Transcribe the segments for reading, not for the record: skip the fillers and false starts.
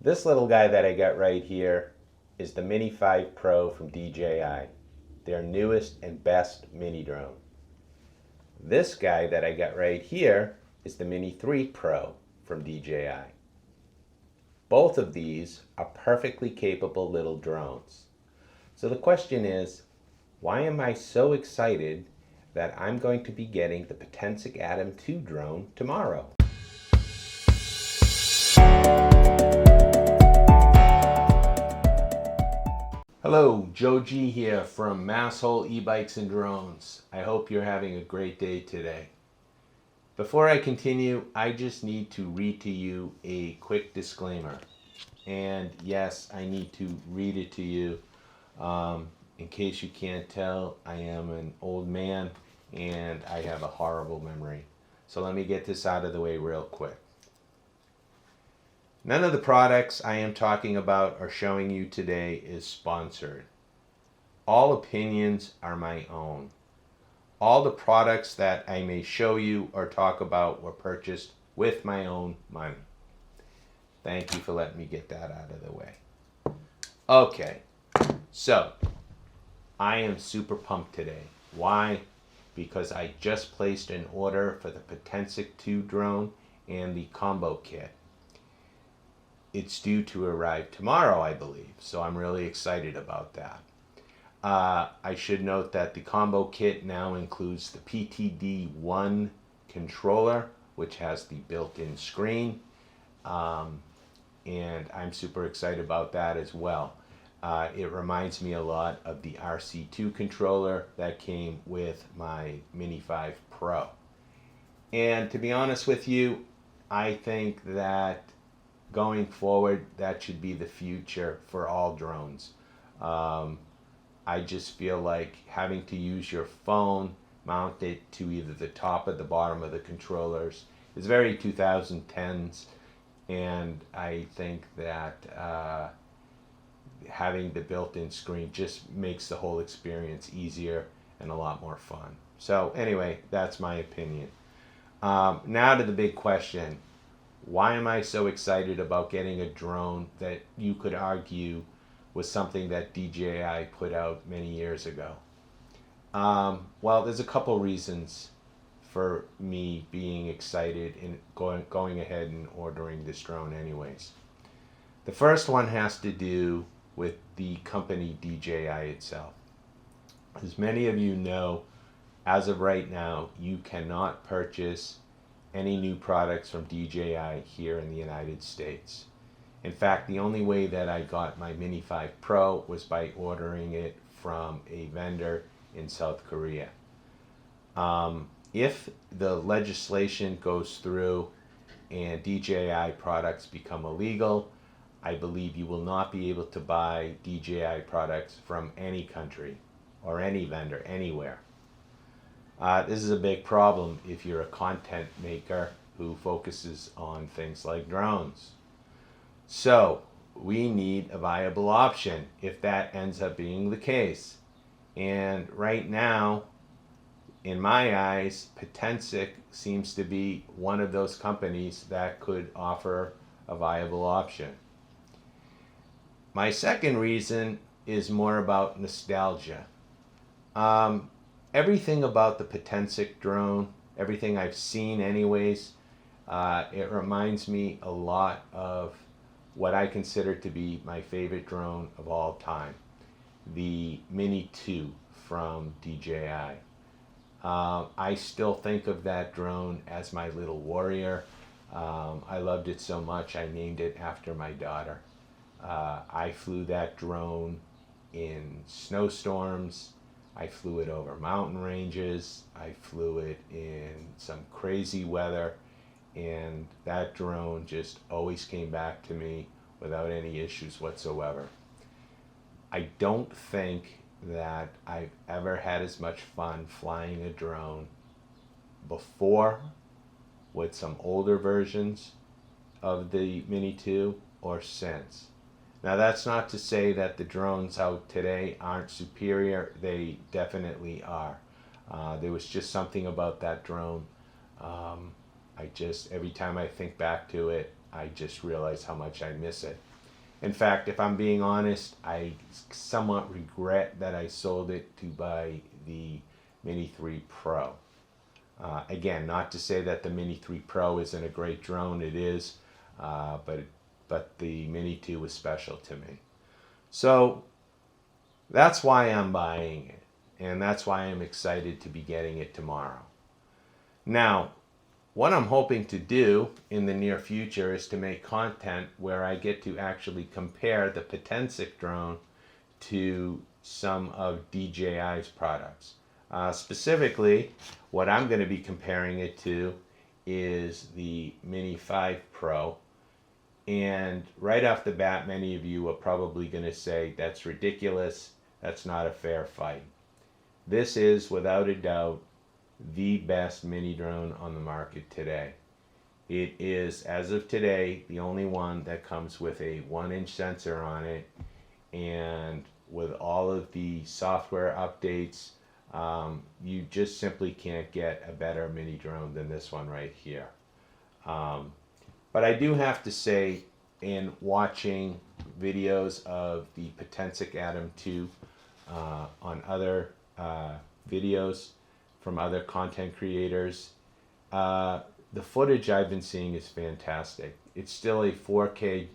This little guy that I got right here is the Mini 5 Pro from DJI, their newest and best mini drone. This guy that I got right here is the Mini 3 Pro from DJI. Both of these are perfectly capable little drones. So the question is, why am I so excited that I'm going to be getting the Potensic Atom 2 drone tomorrow? Hello, Joe G here from Masshole E-Bikes and Drones. I hope you're having a great day today. Before I continue, I just need to read to you a quick disclaimer. And yes, I need to read it to you. In case you can't tell, I am an old man and I have a horrible memory. So let me get this out of the way real quick. None of the products I am talking about or showing you today is sponsored. All opinions are my own. All the products that I may show you or talk about were purchased with my own money. Thank you for letting me get that out of the way. Okay, so I am super pumped today. Why? Because I just placed an order for the Potensic 2 drone and the combo kit. It's due to arrive tomorrow, I believe, so I'm really excited about that. I should note that the combo kit now includes the PTD1 controller, which has the built-in screen, and I'm super excited about that as well. It reminds me a lot of the RC2 controller that came with my Mini 5 Pro. And to be honest with you, I think that going forward, that should be the future for all drones. I just feel like having to use your phone, mount it to either the top or the bottom of the controllers is very 2010s, and I think that having the built-in screen just makes the whole experience easier and a lot more fun. So anyway, that's my opinion. Now to the big question. Why am I so excited about getting a drone that you could argue was something that DJI put out many years ago? Well, there's a couple reasons for me being excited and going ahead and ordering this drone anyways. The first one has to do with the company DJI itself. As many of you know, as of right now, you cannot purchase any new products from DJI here in the United States. In fact, the only way that I got my Mini 5 Pro was by ordering it from a vendor in South Korea. If the legislation goes through and DJI products become illegal, I believe you will not be able to buy DJI products from any country or any vendor anywhere. This is a big problem if you're a content maker who focuses on things like drones. So we need a viable option if that ends up being the case. And right now, in my eyes, Potensic seems to be one of those companies that could offer a viable option. My second reason is more about nostalgia. Everything about the Potensic drone, everything I've seen anyways, it reminds me a lot of what I consider to be my favorite drone of all time, the Mini 2 from DJI. I still think of that drone as my little warrior. I loved it so much I named it after my daughter. I flew that drone in snowstorms. I flew it over mountain ranges. I flew it in some crazy weather, and that drone just always came back to me without any issues whatsoever. I don't think that I've ever had as much fun flying a drone before with some older versions of the Mini 2 or since. Now that's not to say that the drones out today aren't superior. They definitely are. There was just something about that drone. Every time I think back to it, I just realize how much I miss it. In fact, if I'm being honest, I somewhat regret that I sold it to buy the Mini 3 Pro. Again, not to say that the Mini 3 Pro isn't a great drone, it is, but the Mini 2 was special to me. So that's why I'm buying it, and that's why I'm excited to be getting it tomorrow. Now, what I'm hoping to do in the near future is to make content where I get to actually compare the Potensic drone to some of DJI's products. Specifically, what I'm going to be comparing it to is the Mini 5 Pro. And right off the bat, many of you are probably going to say, that's ridiculous, that's not a fair fight. This is, without a doubt, the best mini drone on the market today. It is, as of today, the only one that comes with a 1-inch sensor on it, and with all of the software updates, you just simply can't get a better mini drone than this one right here. But I do have to say, in watching videos of the Potensic Atom 2 on other videos from other content creators, the footage I've been seeing is fantastic. It's still a 4K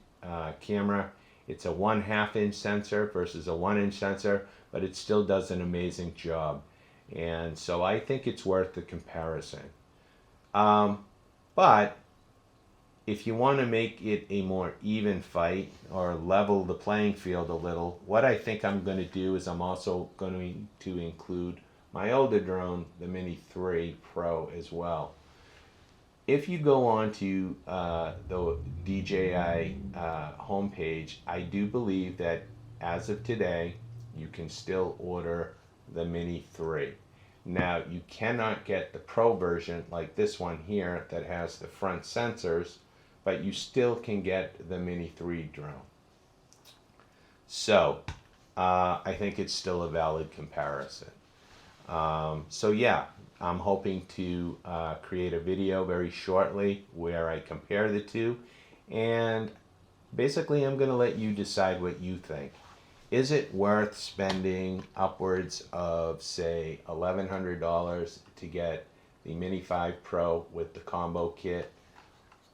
camera. It's a 1/2 inch sensor versus a 1-inch sensor, but it still does an amazing job. And so I think it's worth the comparison. But if you want to make it a more even fight or level the playing field a little, what I think I'm going to do is I'm also going to include my older drone, the Mini 3 Pro, as well. If you go on to the DJI homepage, I do believe that as of today, you can still order the Mini 3. Now, you cannot get the Pro version like this one here that has the front sensors, but you still can get the Mini 3 drone. So, I think it's still a valid comparison. So yeah, I'm hoping to create a video very shortly where I compare the two, and basically I'm going to let you decide what you think. Is it worth spending upwards of, say, $1,100 to get the Mini 5 Pro with the combo kit?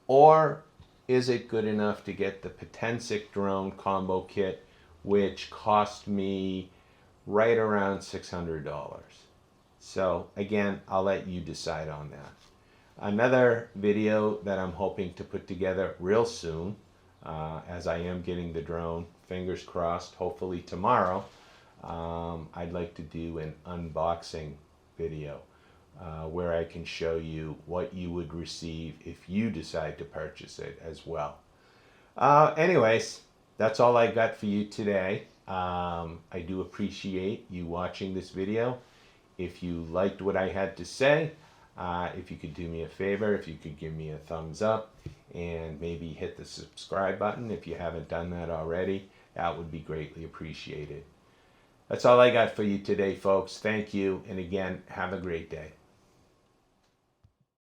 Or is it good enough to get the Potensic drone combo kit, which cost me right around $600? So again, I'll let you decide on that. Another video that I'm hoping to put together real soon, as I am getting the drone, fingers crossed, hopefully tomorrow, I'd like to do an unboxing video where I can show you what you would receive if you decide to purchase it as well. Anyways, that's all I got for you today. I do appreciate you watching this video. If you liked what I had to say, if you could do me a favor, if you could give me a thumbs up and maybe hit the subscribe button if you haven't done that already, that would be greatly appreciated. That's all I got for you today, folks. Thank you, and again, have a great day.